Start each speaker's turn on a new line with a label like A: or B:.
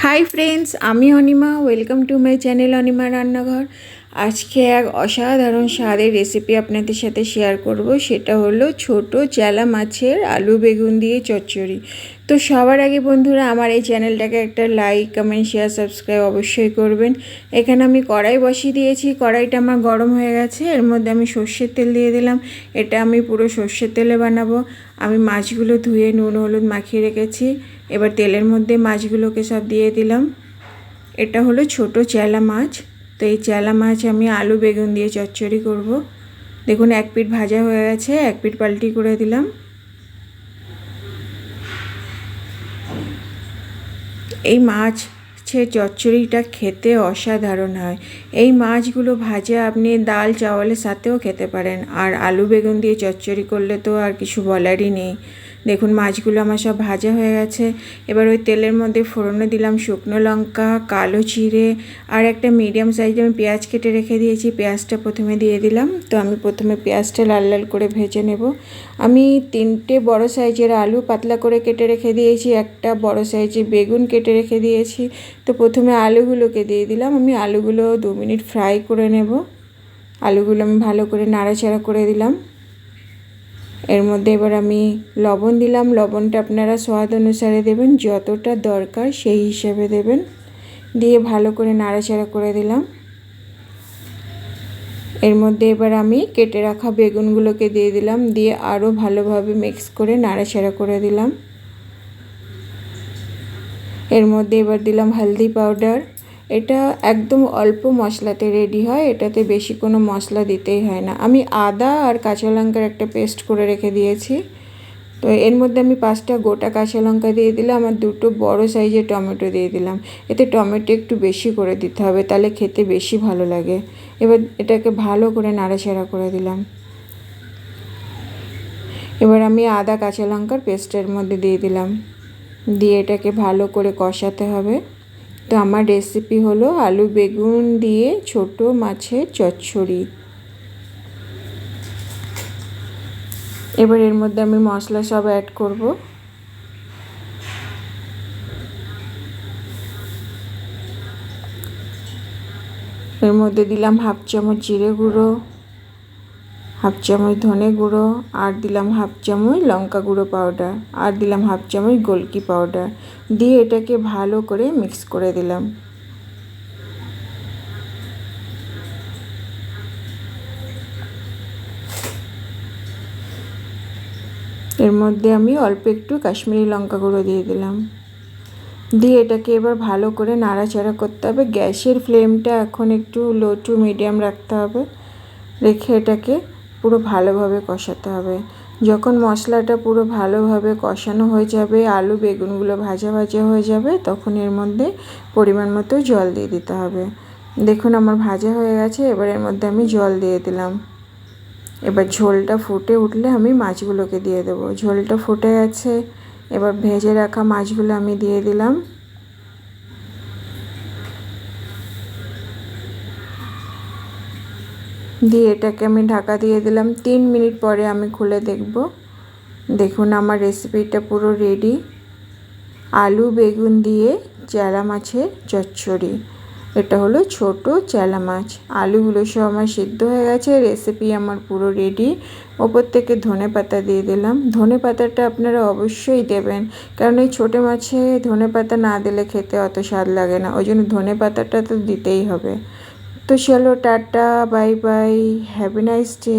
A: Hi friends, আমি Anima. Welcome to my channel Anima রান্নাঘর। আজকে এক অসাধারণ স্বাদের রেসিপি আপনাদের সাথে শেয়ার করব। সেটা হলো ছোট চেলা মাছের আলু বেগুন দিয়ে চচ্চড়ি। তো সবার আগে বন্ধুরা, আমার এই চ্যানেলটাকে একটা লাইক, কমেন্ট, শেয়ার, সাবস্ক্রাইব অবশ্যই করবেন। এখানে আমি কড়াই বসিয়ে দিয়েছি। কড়াইটা আমার গরম হয়ে গেছে। এর মধ্যে আমি সর্ষের তেল দিয়ে দিলাম। এটা আমি পুরো সর্ষের তেলে বানাবো। আমি মাছগুলো ধুয়ে নুন হলুদ মাখিয়ে রেখেছি। এবার তেলের মধ্যে মাছগুলোকে সব দিয়ে দিলাম। এটা হলো ছোট চেলা মাছ। তো এই চেলা মাছ আমি আলু বেগুন দিয়ে চচ্চড়ি করব। দেখুন, এক পিঠ ভাজা হয়ে গেছে, এক পিঠ পাল্টি করে দিলাম। এই মাছের চচ্চড়িটা খেতে অসাধারণ হয়। এই মাছগুলো ভাজা আপনি ডাল চাওয়ালের সাথেও খেতে পারেন। আর আলু বেগুন দিয়ে চচ্চড়ি করলে তো আর কিছু বলারই নেই। দেখুন, মাছগুলো আমার সব ভাজা হয়ে গেছে। এবার ওই তেলের মধ্যে ফোড়নে দিলাম শুকনো লঙ্কা, কালো জিরে আর একটা মিডিয়াম সাইজে আমি পেঁয়াজ কেটে রেখে দিয়েছি। পেঁয়াজটা প্রথমে দিয়ে দিলাম। তো আমি প্রথমে পেঁয়াজটা লাল লাল করে ভেজে নেব। আমি 3টে বড় সাইজের আলু পাতলা করে কেটে রেখে দিয়েছি, একটা বড় সাইজের বেগুন কেটে রেখে দিয়েছি। তো প্রথমে আলুগুলোকে দিয়ে দিলাম। আমি আলুগুলো 2 মিনিট ফ্রাই করে নেব। আলুগুলো আমি ভালো করে নাড়াচাড়া করে দিলাম। এর মধ্যে এবার আমি লবণ দিলাম। লবণটা আপনারা স্বাদ অনুসারে দেবেন, যতটা দরকার সেই হিসাবে দেবেন। দিয়ে ভালো করে নাড়াচাড়া করে দিলাম। এর মধ্যে এবার আমি কেটে রাখা বেগুনগুলোকে দিয়ে দিলাম। দিয়ে আরও ভালোভাবে মিক্স করে নাড়াচাড়া করে দিলাম। এর মধ্যে এবার দিলাম হলদি পাউডার। এটা একদম অল্প মশলাতে রেডি হয়, এটাতে বেশি কোনো মশলা দিতেই হয় না। আমি আদা আর কাঁচা লঙ্কার একটা পেস্ট করে রেখে দিয়েছি। তো এর মধ্যে আমি 5টা গোটা কাঁচা লঙ্কা দিয়ে দিলাম আর 2টো বড় সাইজের টমেটো দিয়ে দিলাম। এতে টমেটো একটু বেশি করে দিতে হবে, তাহলে খেতে বেশি ভালো লাগে। এবার এটাকে ভালো করে নাড়াচাড়া করে দিলাম। এবার আমি আদা কাঁচা লঙ্কার পেস্টের মধ্যে দিয়ে দিলাম। দিয়ে এটাকে ভালো করে কষাতে হবে। তো আমার রেসিপি হলো আলু বেগুন দিয়ে ছোট মাছের চচ্চড়ি। এবার এর মধ্যে আমি মশলা সব অ্যাড করব। এর মধ্যে দিলাম 1/2 চামচ জিরে গুঁড়ো, 1/2 চামচ ধনে গুঁড়ো, আর দিলাম 1/2 চামচ লঙ্কা গুঁড়ো পাউডার, আর দিলাম 1/2 চামচ গোলকি পাউডার। দিয়ে এটাকে ভালো করে মিক্স করে দিলাম। এর মধ্যে আমি অল্প একটু কাশ্মীরি লঙ্কা গুঁড়ো দিয়ে দিলাম। দিয়ে এটাকে এবার ভালো করে নাড়াচাড়া করতে হবে। গ্যাসের ফ্লেমটা এখন একটু লো টু মিডিয়াম রাখতে হবে। রেখে এটাকে পুরো ভালোভাবে কষাতে হবে। যখন মশলাটা পুরো ভালোভাবে কষানো হয়ে যাবে, আলু বেগুনগুলো ভাজা ভাজা হয়ে যাবে, তখন এর মধ্যে পরিমাণ মতো জল দিয়ে দিতে হবে। দেখুন, আমার ভাজা হয়ে গেছে। এবার এর মধ্যে আমি জল দিয়ে দিলাম। এবার ঝোলটা ফুটে উঠলে আমি মাছগুলোকে দিয়ে দেবো। ঝোলটা ফুটে গেছে। এবার ভেজে রাখা মাছগুলো আমি দিয়ে দিলাম। দিয়ে এটাকে আমি ঢাকা দিয়ে দিলাম। 3 মিনিট পরে আমি খুলে দেখব। দেখুন, আমার রেসিপিটা পুরো রেডি। আলু বেগুন দিয়ে চেলা মাছের চচ্চড়ি। এটা হলো ছোট চেলা মাছ। আলুগুলো সব আমার সিদ্ধ হয়ে গেছে। রেসিপি আমার পুরো রেডি। ওপর থেকে ধনে পাতা দিয়ে দিলাম। ধনে পাতাটা আপনারা অবশ্যই দেবেন, কারণ এই ছোটো মাছে ধনে পাতা না দিলে খেতে অত স্বাদ লাগে না। ওই জন্য ধনে পাতাটা তো দিতেই হবে। তো চলো, tata, bye bye, have a nice day.